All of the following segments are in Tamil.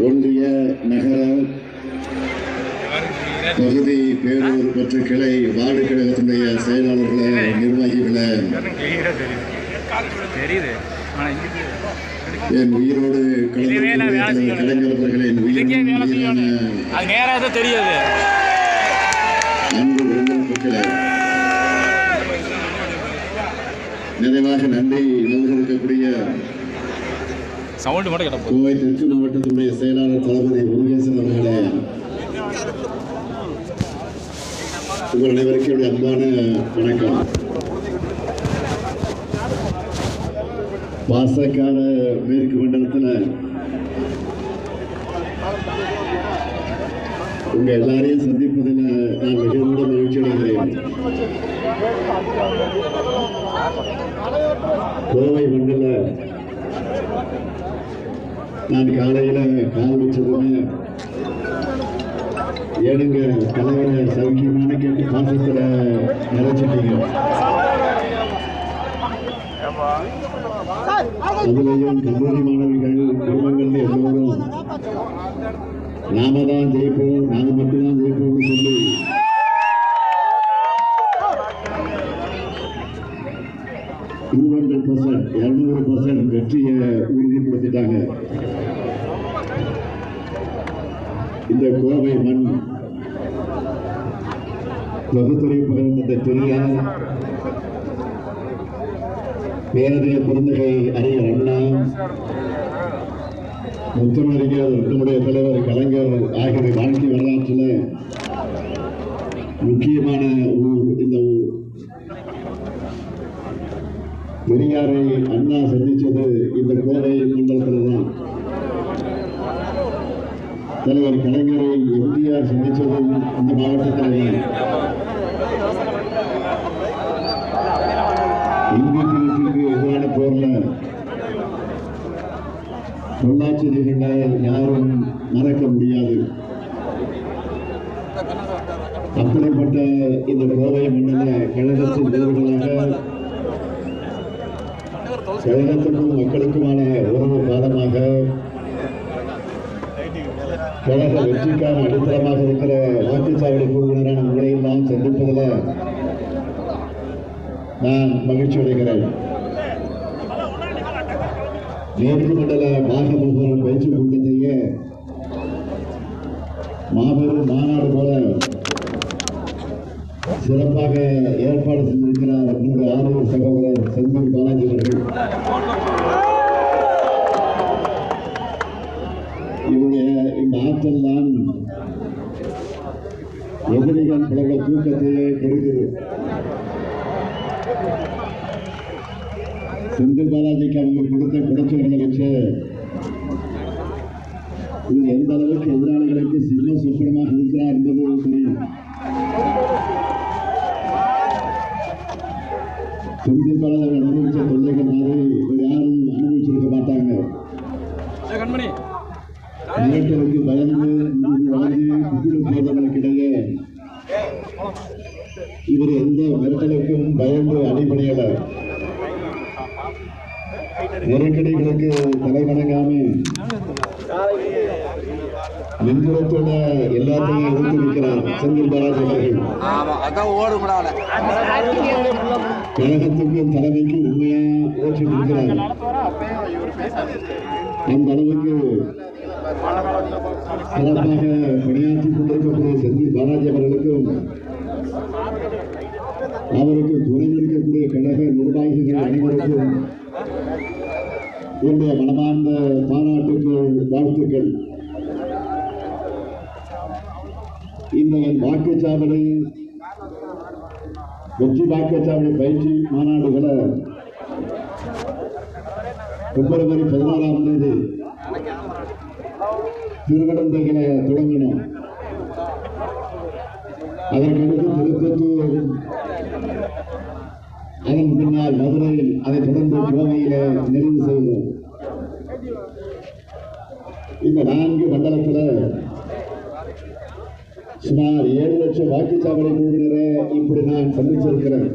ஒன்றிய நகர பகுதி பேரூர் மற்றும் கிளை வார்டு கழகத்தினுடைய செயலாளர்களே, நிர்வாகிகளே, என் உயிரோடு கலைஞர்களே, அன்பு மக்களே, நிறைவாக நன்றி நல்கிருக்கக்கூடிய கோவை தெற்கு மாவட்டத்தினுடைய செயலாளர் தளபதி முருகேசன் அவர்களே, உங்கள் அனைவருக்கும் அன்பான வணக்கம். பாசக்கார மேற்கு மண்டலத்தில் உங்க எல்லாரையும் சந்திப்பதில் நான் மிகவும் மகிழ்ச்சி அடைகிறேன். கோவை மண்டல நான் காலையில கால் வச்சதுமே ஏனுங்க தலைவரை சௌக்கியமான கேட்டு பாசத்துல நிறைச்சிட்டீங்க. அதுலேயும் கல்லூரி மாணவிகள் குடும்பங்கள் எல்லோரும் நாம தான் ஜெயிப்போம், நாம மட்டும்தான் ஜெயிப்போம்னு சொல்லி 200% வெற்றியை உறுதிப்படுத்திட்டாங்க. இந்த கோவை மண் பகுத்தறிவு பகிர்ந்த பெரியார், பேரறிய பெருந்தகை அறிஞர் அண்ணா, முத்தமிழறிஞர் நம்முடைய தலைவர் கலைஞர் ஆகிய வாழ்க்கை வரலாற்றில் முக்கியமான ஊர் இந்த ஊர். பெரியாரை அண்ணா சந்தித்தது இந்த கோவை மண்டலத்தில் தான். தலைவர் கலைஞரை எம்ஜிஆர் சந்தித்தது இந்த மாவட்டத்தில் தான். இந்திய திணிப்புக்கு எதிரான போர்ல பொள்ளாச்சி நிகழ்வை யாரும் மறக்க முடியாது. அப்படிப்பட்ட இந்த கோவை மண்டல கழகத்தின் நிறுவனங்களாக கழகத்துக்கும் மக்களுக்குமான உறவு பாதமாக கழக வெற்றிக்கான அடித்தளமாக இருக்கிற வாக்குச்சாவடி குழுவினரான உங்களையும் நான் சந்திப்பதில் நான் மகிழ்ச்சி அடைகிறேன். மேற்கு மண்டல பாகமுகர் பயிற்சி கூட்டத்தையே மாபெரும் மாநாடு போல சிறப்பாக ஏற்பாடு செய்திருக்கிறார் நம்முடைய ஆர்வலர் சகோதரர் செந்தில் பாலாஜி அவர்கள். இவருடைய இந்த ஆற்றல் தான் எதிரிகள் பல தூக்கத்தையே கொடுக்குது. செந்தில் பாலாஜிக்கு அவங்க கொடுத்த குடைச்சல்களை வச்சு இது எந்த அளவுக்கு எதிராளிகளுக்கு சின்ன சொப்பனமாக இருக்கிறார் என்பது தெரியும். செந்தில் பாலாஜி அனுபவிச்ச தொல்லைகள் மாதிரி யாரும் அனுபவிச்சிருக்க மாட்டாங்க. மிரட்டலுக்கு பயந்து போதவர்களுக்கிடையே இவர் எந்த மிரட்டலுக்கும் பயந்து அடிபடையல. நெருக்கடிகளுக்கு தலைவணங்காம நெஞ்சுரத்தோட எல்லாத்தையும் எதிர்த்து நிற்கிறார் செந்தில் பாலாஜி அவர்கள். கழகத்துக்கு தலைமைக்கு உண்மையா ஓற்றி நிற்கிறார். அந்த அளவுக்கு சிறப்பாக பணியாற்றிக் கொண்டிருக்கக்கூடிய செந்தில் பாலாஜி அவர்களுக்கும் அவருக்கு துணை இருக்கக்கூடிய கழக நிர்வாகிகள் அனைவருக்கும் என்னுடைய மனமார்ந்த பாராட்டுக்கள், வாழ்த்துக்கள். இந்த வாக்குச்சாவடி வெற்றி வாக்குச்சாவடி பயிற்சி மாநாடுகளை பிப்ரவரி 16ஆம் தேதி திருவனந்தபுரத்தில் தொடங்கணும். அதற்கடுத்து திருப்பத்தூர், அதன் பின்னால் மதுரையில், அதை தொடர்ந்து கோவையில நிறைவு செய்வோம். இந்த 4 மண்டலத்தில் சுமார் 7 லட்சம் வாக்குச்சாவடி குழுவினரை இப்படி நான் சந்திச்சிருக்கிறேன்.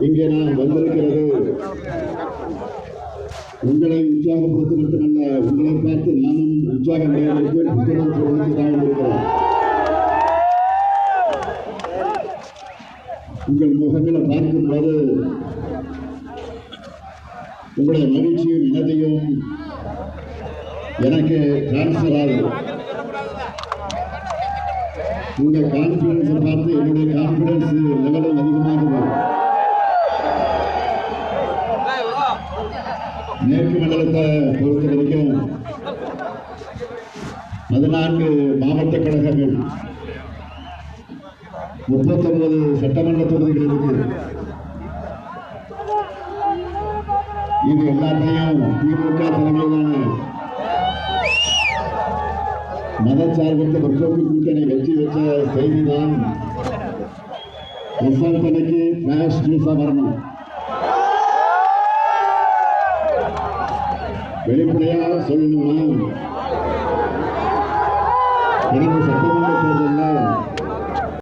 இங்கே நான் வந்திருக்கிறது உங்களை உற்சாகப்படுத்த மட்டுமல்ல, உங்களை பார்த்து நானும் உற்சாகம் அடைவதற்கு இருக்கிறோம். உங்கள் முகங்களை பார்க்கும் போது உங்களுடைய மகிழ்ச்சியும் இனத்தையும் எனக்கு டிரான்ஸ்பர் ஆகும். உங்கள் கான்பிடன்ஸை பார்த்து என்னுடைய கான்பிடன்ஸ் லெவலும் அதிகமாகுது. மேற்கு மண்டலத்தை பொறுத்த வரைக்கும் 14 மாவட்ட கழகங்கள், 39 சட்டமன்ற தொகுதிகள் இருக்கு. இது எல்லாத்தையும் திமுக தலைமையிலான மதச்சார்பற்ற முற்போக்கு கூட்டணி வெற்றி பெற்ற செய்திதான். ரிசல்ட் அன்னைக்கு ஃபிளாஷ் நியூஸா வரணும். வெளிப்படையா சொல்லணும்னா எனக்கு சட்டமன்ற தேர்தல்